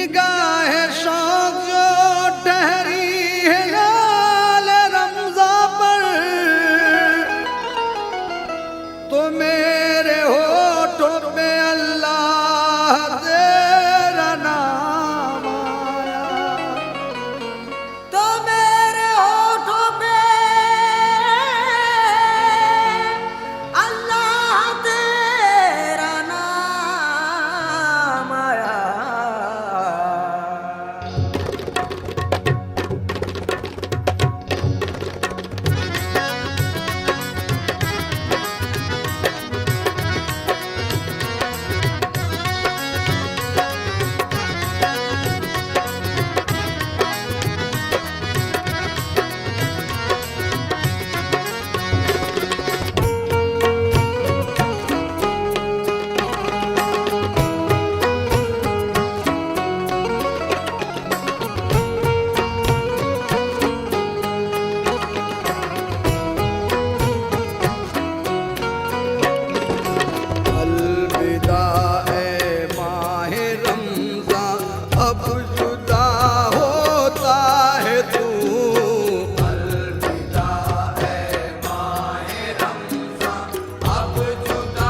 निगाह शौक जो ठहरी है लाल रमज़ा पर, तो मेरे होठों पे अल्लाह तेरा नाम आया। तो मेरे होठों पे अल्लाह तेरा नाम आया। अलविदा ए माह रमज़ा, अब जुदा होता है तू। अलविदा है माह रमज़ा, अब जुदा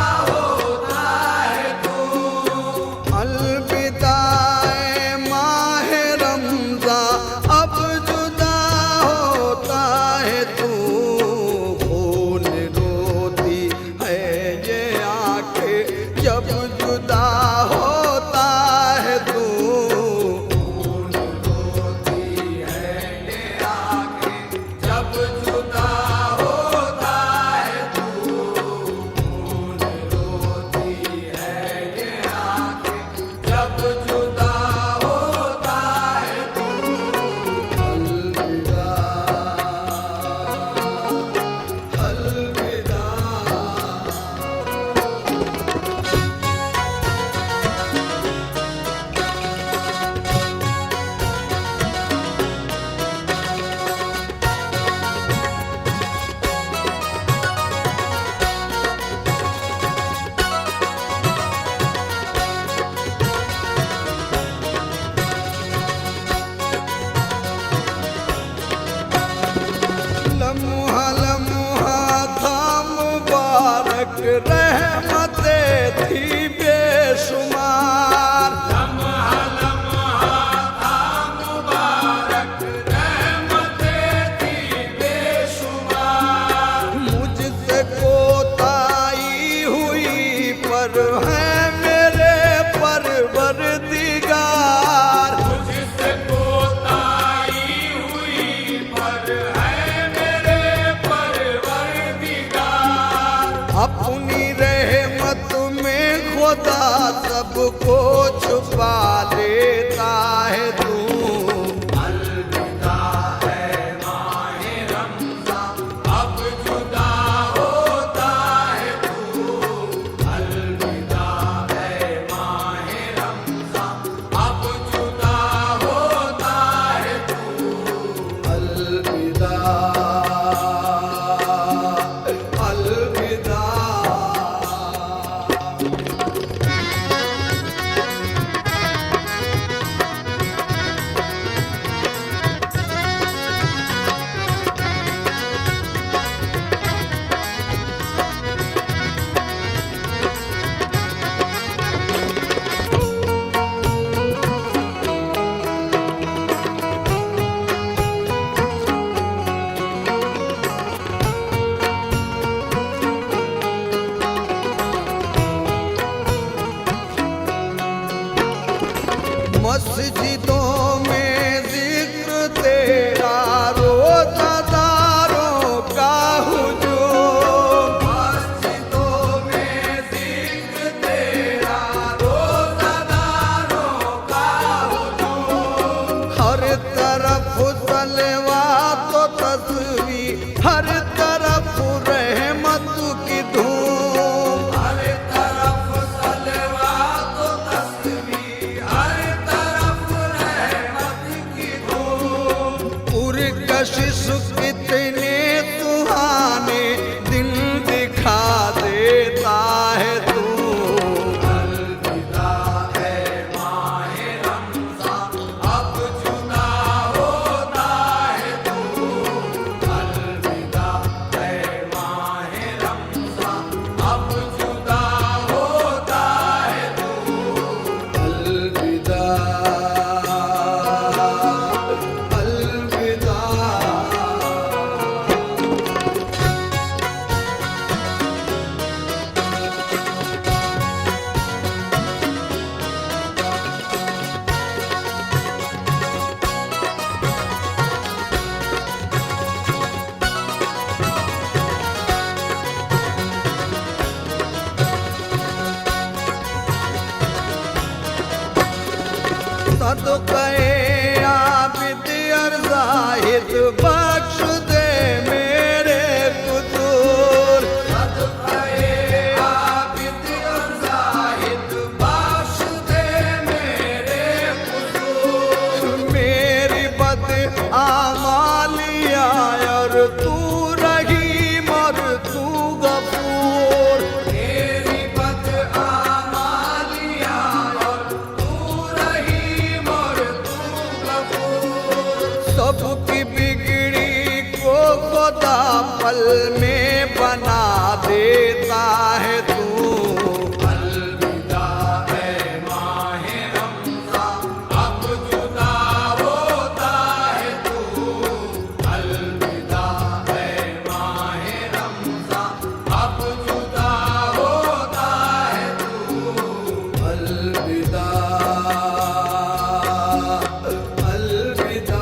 होता है तू। अलविदा ए माह रमज़ा, अब जुदा होता है तू। खून रोती है ये आंखें जब जुदा होता है तू। खून रोती है ये आंखें जब जुदा होता है तू। खून रोती है ये आंखें जब जुदा होता है तू। अलविदा अलविदा। लम्हा लम्हा था मुबारक, रहमतें थी बेशुमार। लम्हा लम्हा था मुबारक, रहमतें थी बेशुमार। मुझसे कोताही हुई पर है मेरे परवरदिगार। मुझसे कोताही हुई पर है मेरे परवरदिगार। अपनी रहमत में खुदा सबको छुपा लेता है तू। अलविदा है माह रमज़ा, अब जुदा होता है तू। अलविदा है माह रमज़ा, अब जुदा होता है तू। अलविदा अलविदा। मस्जिदों में जिक्र तेरा, रोज़ादारों का हुजूम। मस्जिदों में जिक्र तेरा, रोज़ादारों का हुजूम। हर तरफ सलवा हर तरफ रहमत की धूम, हर तरफ सलवात व तस्बीह, हर तरफ रहमत की धूम। पुरकशिश कितने सुहाने दिन दिखा देता है तू। अलविदा है माहे रमज़ान, अब जुदा होता है तू। अलविदा है माहे रमज़ान, अब जुदा होता है तू। अलविदा अलविदा। सदक़े आबिद और ज़ाहिद बख्श दे मेरे कुदूर। सदक़े आबिद और ज़ाहिद बख्श दे मेरे कुसूर। मेरी बद आमालिया और तू रहीम और तू गफूर। मेरी बद आमालिया और तू रहीम और तू गफूर। सबकी बिगड़ी को खुदा पल में बना देता है तू। अलविदा है माहे रमज़ान, अब जुदा होता है तू। अलविदा है माहे रमज़ान, अब जुदा होता है तू। अलविदा अलविदा।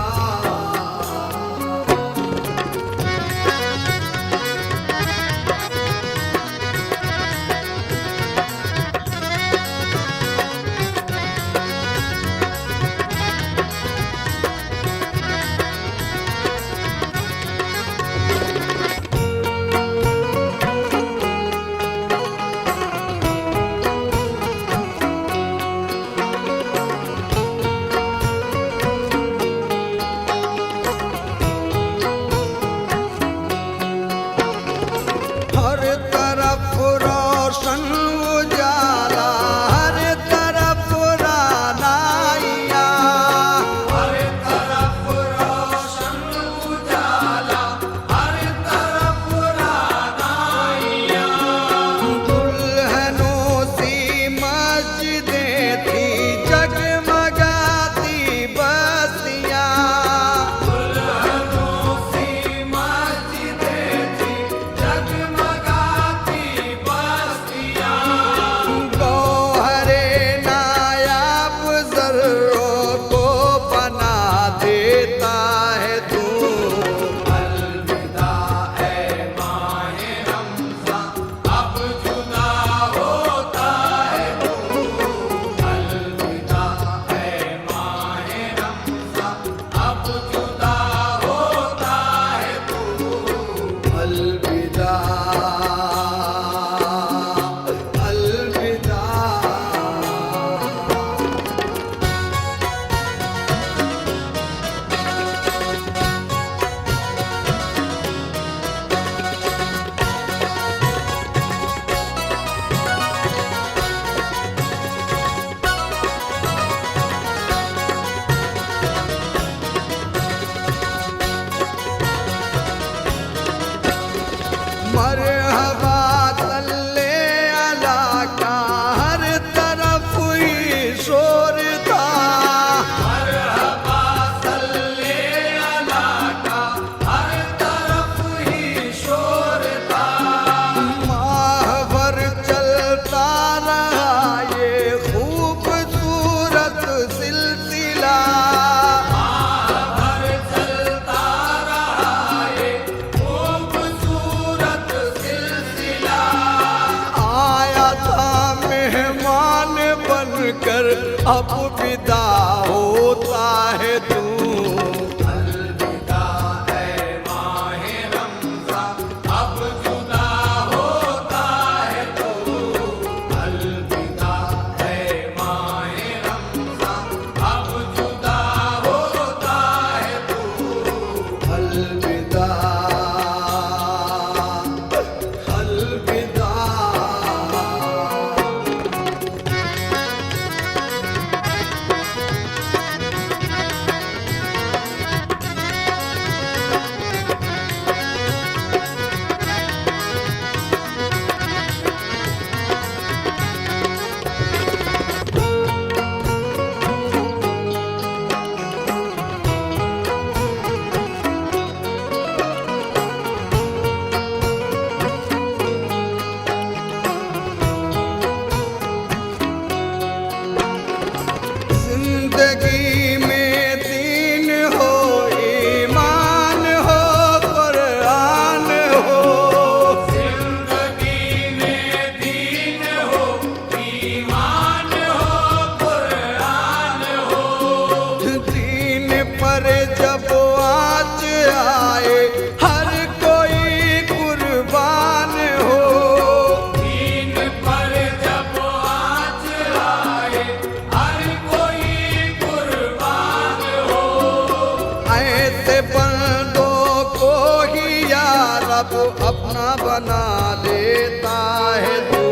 को अपना बना लेता है तू।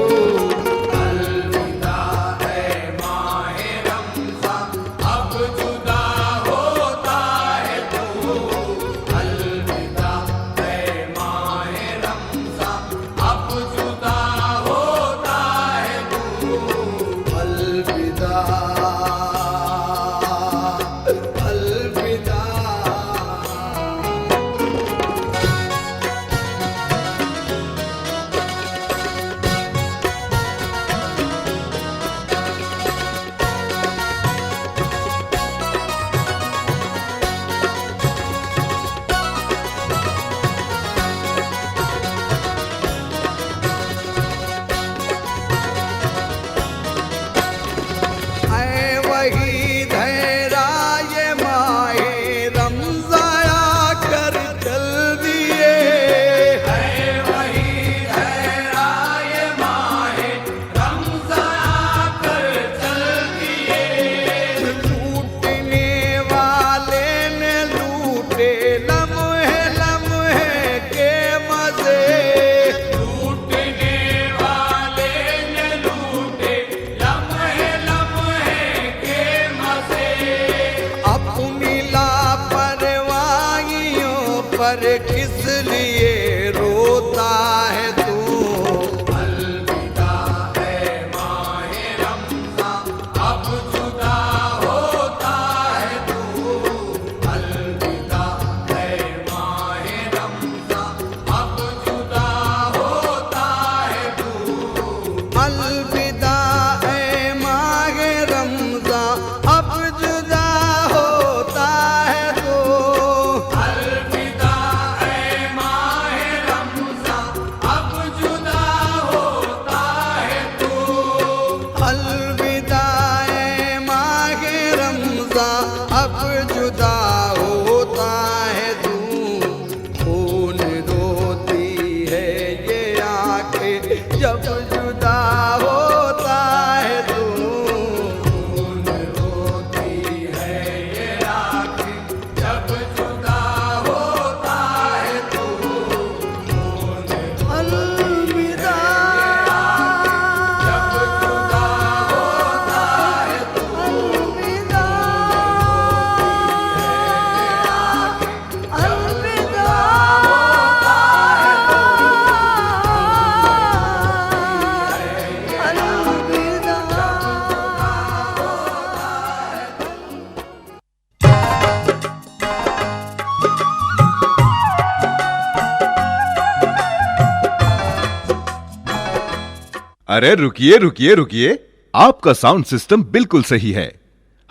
अलविदा है माहे रमज़ान, अब जुदा होता है तू। अलविदा है माहे रमज़ान, अब जुदा होता है तू। अलविदा अलविदा। ऐ वही धैरा ये माहे रमज़ान आकर चल दिए। है वही धैरा ये माहे रमज़ान आकर चल दिए। लूटने वाले ने लूटे लम्हे लम्हे के मजे। लूटने वाले ने लूटे लम्हे लम्हे के मज़े। अपनी लापरवाहियों पर किस लिए रोता है तू। अलविदा है माहे रमज़ान, अब जुदा होता है तू। अलविदा है माहे रमज़ान, अब जुदा होता है तू। अलविदा ऐ माहे रमज़ान अब जुदा होता है तो। अलविदा है माहे रमज़ान, अब जुदा होता है तू। अलविदा ऐ माहे रमज़ान अब जुदा होता है तू। खून रोती है ये आंखें जब जुदा होता है तू। खून रोती है ये आँखें जब जुदा होता है तू। खून अलविदा जब जुदा होता है तू। अलविदा अलविदा अरे रुकिए रुकिए रुकिए, आपका साउंड सिस्टम बिल्कुल सही है।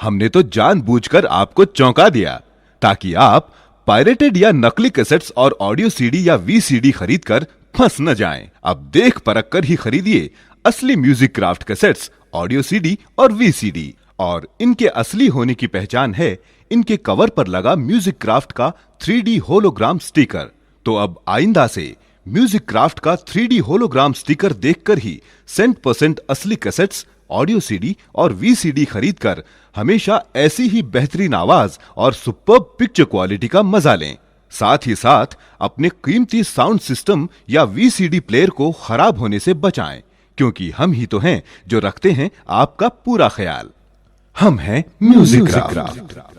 हमने तो जानबूझकर आपको चौंका दिया ताकि आप पायरेटेड या नकली कैसेट्स और ऑडियो सीडी या वीसीडी खरीदकर फंस न जाएं। अब देख परख कर ही खरीदिए असली music craft cassettes, audio CD और वीसीडी। और इनके असली होने की पहचान है इनके कवर पर लगा म्यूजिक क्राफ्ट का 3D होलोग्राम स्टिकर। तो अब आइंदा से म्यूजिक क्राफ्ट का 3D होलोग्राम स्टिकर देखकर ही 100% असली कैसेट्स, ऑडियो सीडी और वीसीडी खरीदकर हमेशा ऐसी ही बेहतरीन आवाज और सुपर्ब पिक्चर क्वालिटी का मजा लें। साथ ही साथ अपने कीमती साउंड सिस्टम या वीसीडी प्लेयर को खराब होने से बचाएं, क्योंकि हम ही तो हैं जो रखते हैं आपका पूरा ख्याल। हम हैं म्यूजिक क्राफ्ट।